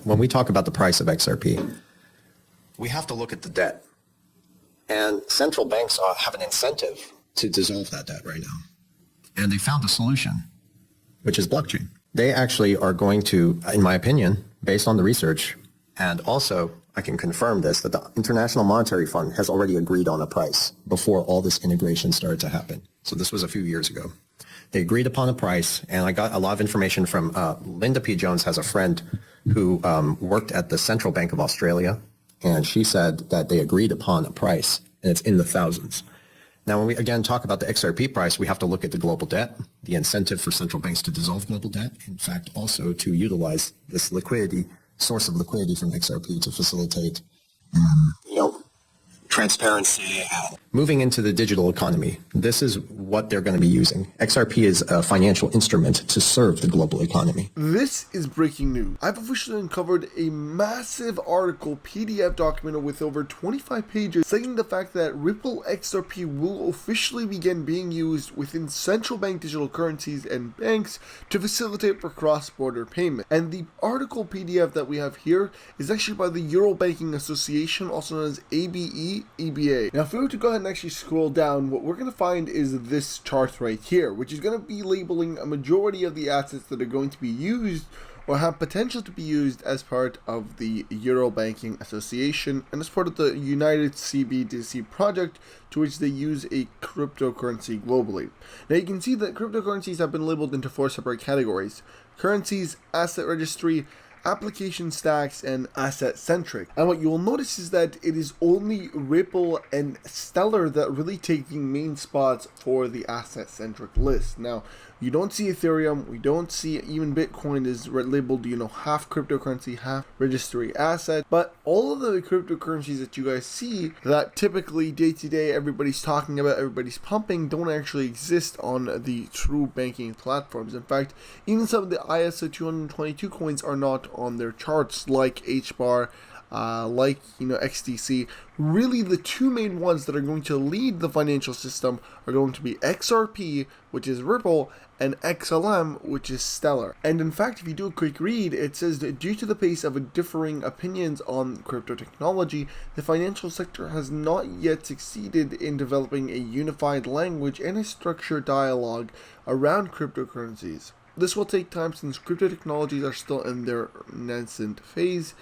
when we talk about the price of XRP, we have to look at the debt. And central banks have an incentive to dissolve that debt right now. And they found a solution, which is blockchain. They actually are going to, in my opinion, based on the research, and also I can confirm this, that the International Monetary Fund has already agreed on a price before all this integration started to happen. So this was a few years ago. They agreed upon a price, and I got a lot of information from Linda P. Jones has a friend who worked at the Central Bank of Australia, and she said that they agreed upon a price, and it's in the thousands. Now, when we again talk about the XRP price, we have to look at the global debt, the incentive for central banks to dissolve global debt, in fact, also to utilize this source of liquidity from XRP to facilitate, transparency. Moving into the digital economy, this is what they're going to be using. XRP is a financial instrument to serve the global economy. This is breaking news. I've officially uncovered a massive article PDF document with over 25 pages citing the fact that Ripple XRP will officially begin being used within central bank digital currencies and banks to facilitate for cross-border payment. And the article PDF that we have here is actually by the Euro Banking Association, also known as EBA. Now, if we were to go ahead and actually scroll down, what we're going to find is this chart right here, which is going to be labeling a majority of the assets that are going to be used or have potential to be used as part of the Euro Banking Association and as part of the United CBDC project, to which they use a cryptocurrency globally. Now, you can see that cryptocurrencies have been labeled into 4 separate categories: currencies, asset registry, application stacks, and asset-centric. And what you will notice is that it is only Ripple and Stellar that really take the main spots for the asset-centric list. Now, you don't see Ethereum, we don't see even Bitcoin is labeled, half cryptocurrency, half registry asset. But all of the cryptocurrencies that you guys see that typically day to day everybody's talking about, everybody's pumping, don't actually exist on the true banking platforms. In fact, even some of the ISO 222 coins are not on their charts, like HBAR, like XDC. Really, the two main ones that are going to lead the financial system are going to be XRP, which is Ripple, and XLM, which is Stellar. And in fact, if you do a quick read, it says that due to the pace of differing opinions on crypto technology, the financial sector has not yet succeeded in developing a unified language and a structured dialogue around cryptocurrencies. This will take time since crypto technologies are still in their nascent phase,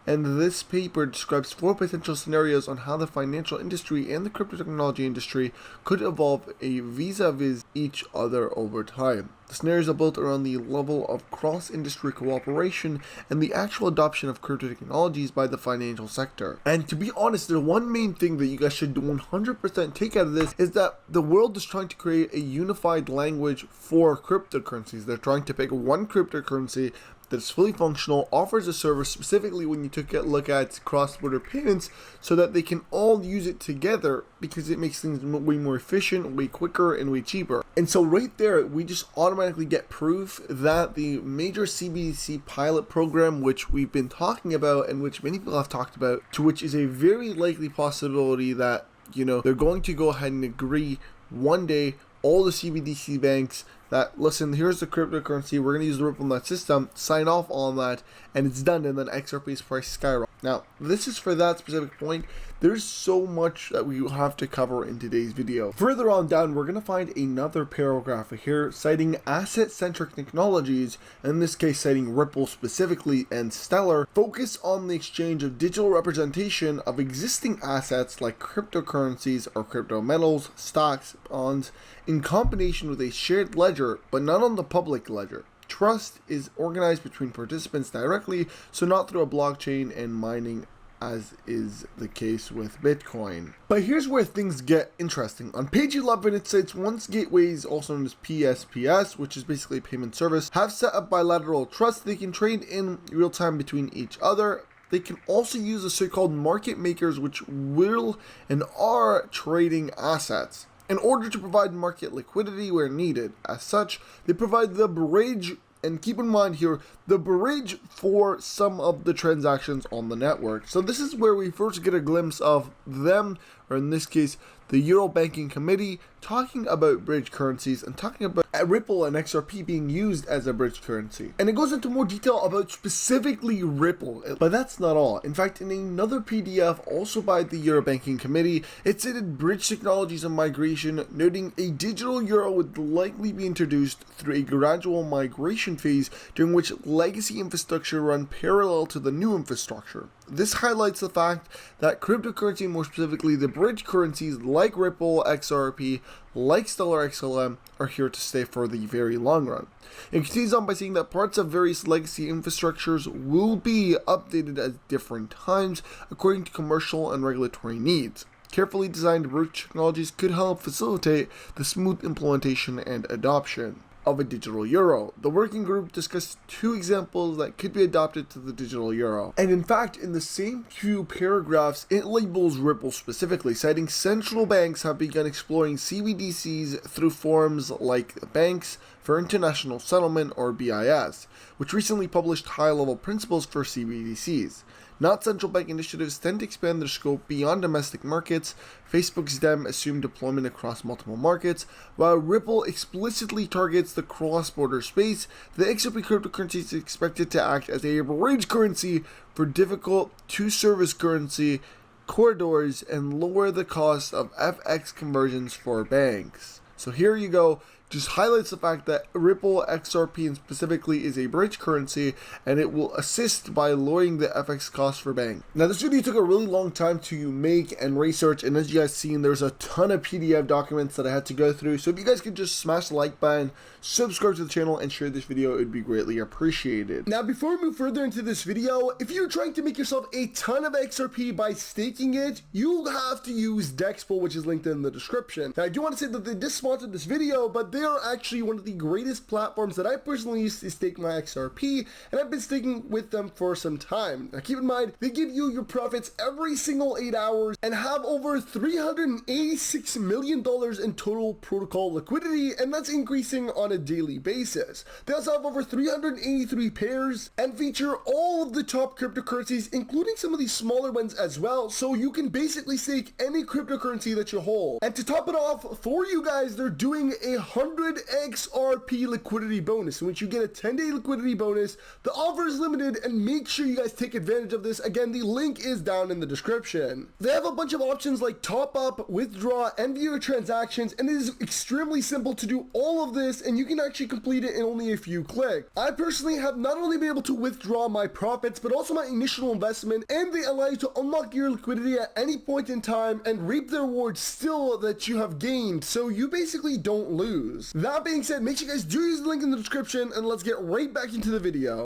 and this paper describes 4 potential scenarios on how the financial industry and the crypto technology industry could evolve vis-a-vis each other over time. The scenarios are built around the level of cross-industry cooperation and the actual adoption of crypto technologies by the financial sector. And to be honest, the one main thing that you guys should 100% take out of this is that the world is trying to create a unified language for cryptocurrencies. They're trying to pick one cryptocurrency that's fully functional, offers a service specifically when you took a look at cross-border payments, so that they can all use it together, because it makes things way more efficient, way quicker, and way cheaper. And so right there, we just automatically get proof that the major CBDC pilot program, which we've been talking about and which many people have talked about, to which is a very likely possibility that, they're going to go ahead and agree one day, all the CBDC banks, that, listen, here's the cryptocurrency, we're going to use the Ripple Net system, sign off on that, and it's done, and then XRP's price skyrockets. Now, this is for that specific point. There's so much that we have to cover in today's video. Further on down, we're going to find another paragraph here citing asset-centric technologies, in this case citing Ripple specifically and Stellar, focus on the exchange of digital representation of existing assets like cryptocurrencies or crypto metals, stocks, bonds, in combination with a shared ledger, but not on the public ledger. Trust is organized between participants directly, so not through a blockchain and mining, as is the case with Bitcoin. But here's where things get interesting. On page 11, it says once gateways, also known as PSPS, which is basically a payment service, have set up bilateral trust, they can trade in real time between each other. They can also use the so-called market makers, which will and are trading assets in order to provide market liquidity where needed. As such, they provide the bridge, and keep in mind here, the bridge for some of the transactions on the network. So this is where we first get a glimpse of them, or in this case, the Euro Banking Committee, talking about bridge currencies and talking about Ripple and XRP being used as a bridge currency. And it goes into more detail about specifically Ripple, but that's not all. In fact, in another PDF also by the Euro Banking Committee, it cited bridge technologies and migration, noting a digital euro would likely be introduced through a gradual migration phase during which legacy infrastructure run parallel to the new infrastructure. This highlights the fact that cryptocurrency, more specifically the bridge currencies like Ripple, XRP, like Stellar XLM, are here to stay for the very long run. It continues on by saying that parts of various legacy infrastructures will be updated at different times according to commercial and regulatory needs. Carefully designed bridge technologies could help facilitate the smooth implementation and adoption of a digital euro. The working group discussed 2 examples that could be adopted to the digital euro. And in fact, in the same 2 paragraphs, it labels Ripple specifically, citing central banks have begun exploring CBDCs through forums like Banks for International Settlement, or BIS, which recently published high-level principles for CBDCs. Not central bank initiatives tend to expand their scope beyond domestic markets. Facebook's DEM assumed deployment across multiple markets, while Ripple explicitly targets the cross-border space. The XRP cryptocurrency is expected to act as a bridge currency for difficult to-service currency corridors and lower the cost of FX conversions for banks. So here you go. Just highlights the fact that Ripple XRP specifically is a bridge currency, and it will assist by lowering the FX cost for banks. Now, this video took a really long time to make and research, and as you guys seen, there's a ton of PDF documents that I had to go through. So if you guys could just smash the like button, subscribe to the channel, and share this video, it would be greatly appreciated. Now, before we move further into this video, if you're trying to make yourself a ton of XRP by staking it, you'll have to use Dexpool, which is linked in the description. Now, I do want to say that they just sponsored this video, but they are actually one of the greatest platforms that I personally use to stake my XRP, and I've been staking with them for some time. Now keep in mind, they give you your profits every single 8 hours and have over $386 million in total protocol liquidity, and that's increasing on a daily basis. They also have over 383 pairs and feature all of the top cryptocurrencies, including some of these smaller ones as well, so you can basically stake any cryptocurrency that you hold. And to top it off, for you guys, they're doing 100 XRP liquidity bonus, in which you get a 10-day liquidity bonus. The offer is limited, and make sure you guys take advantage of this. Again, the link is down in the description. They have a bunch of options like top up, withdraw, and view your transactions, and it is extremely simple to do all of this, and you can actually complete it in only a few clicks. I personally have not only been able to withdraw my profits, but also my initial investment, and they allow you to unlock your liquidity at any point in time and reap the rewards still that you have gained, so you basically don't lose. That being said, make sure you guys do use the link in the description, and let's get right back into the video.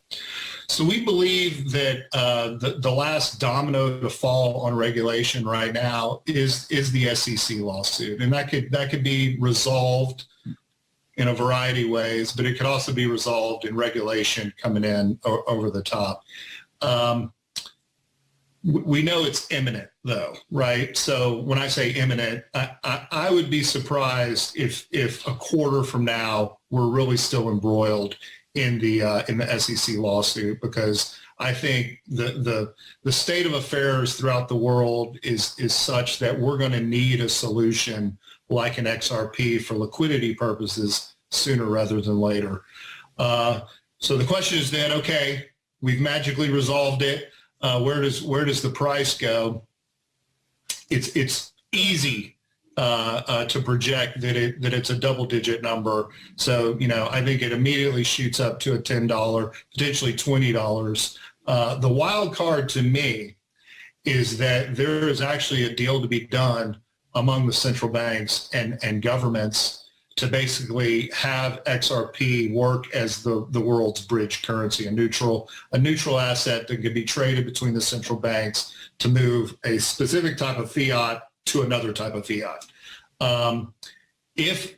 So we believe that the last domino to fall on regulation right now is the SEC lawsuit, and that could be resolved in a variety of ways, but it could also be resolved in regulation coming in over the top. We know it's imminent, though, right? So when I say imminent, I would be surprised if a quarter from now we're really still embroiled in the SEC lawsuit, because I think the state of affairs throughout the world is such that we're going to need a solution like an XRP for liquidity purposes sooner rather than later. So the question is then, okay, we've magically resolved it. Where does the price go? It's easy to project that it's a double-digit number. So I think it immediately shoots up to a $10, potentially $20. The wild card to me is that there is actually a deal to be done among the central banks and governments to basically have XRP work as the world's bridge currency, a neutral asset that can be traded between the central banks to move a specific type of fiat to another type of fiat. If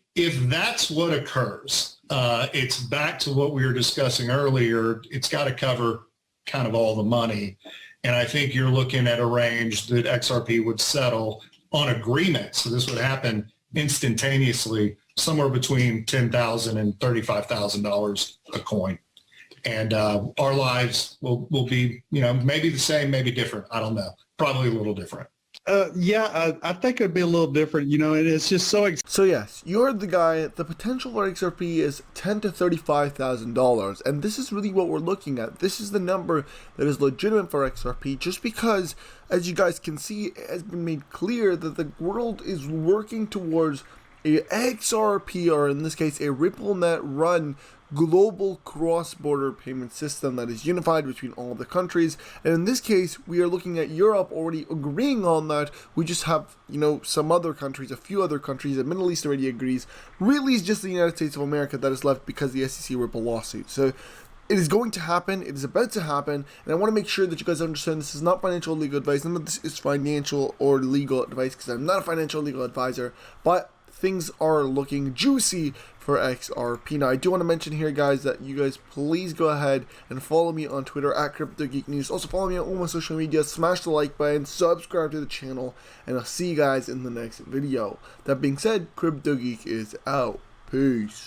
that's what occurs, it's back to what we were discussing earlier. It's got to cover kind of all the money. And I think you're looking at a range that XRP would settle on agreement. So this would happen instantaneously, somewhere between $10,000 and $35,000 a coin. And our lives will be, maybe the same, maybe different. I don't know. Probably a little different. I think it'd be a little different, and it's just so So yes, you heard the guy. The potential for XRP is $10,000 to $35,000, and this is really what we're looking at. This is the number that is legitimate for XRP, just because, as you guys can see, it has been made clear that the world is working towards a XRP, or in this case, a RippleNet run global cross-border payment system that is unified between all the countries. And in this case, we are looking at Europe already agreeing on that. We just have, some other countries, a few other countries. The Middle East already agrees. Really, it's just the United States of America that is left because of the SEC Ripple lawsuit. So it is going to happen. It is about to happen. And I want to make sure that you guys understand this is not financial or legal advice. None of this is financial or legal advice because I'm not a financial or legal advisor. But things are looking juicy for XRP. Now, I do want to mention here, guys, that you guys please go ahead and follow me on Twitter at CryptoGeekNews. Also, follow me on all my social media. Smash the like button, subscribe to the channel, and I'll see you guys in the next video. That being said, CryptoGeek is out. Peace.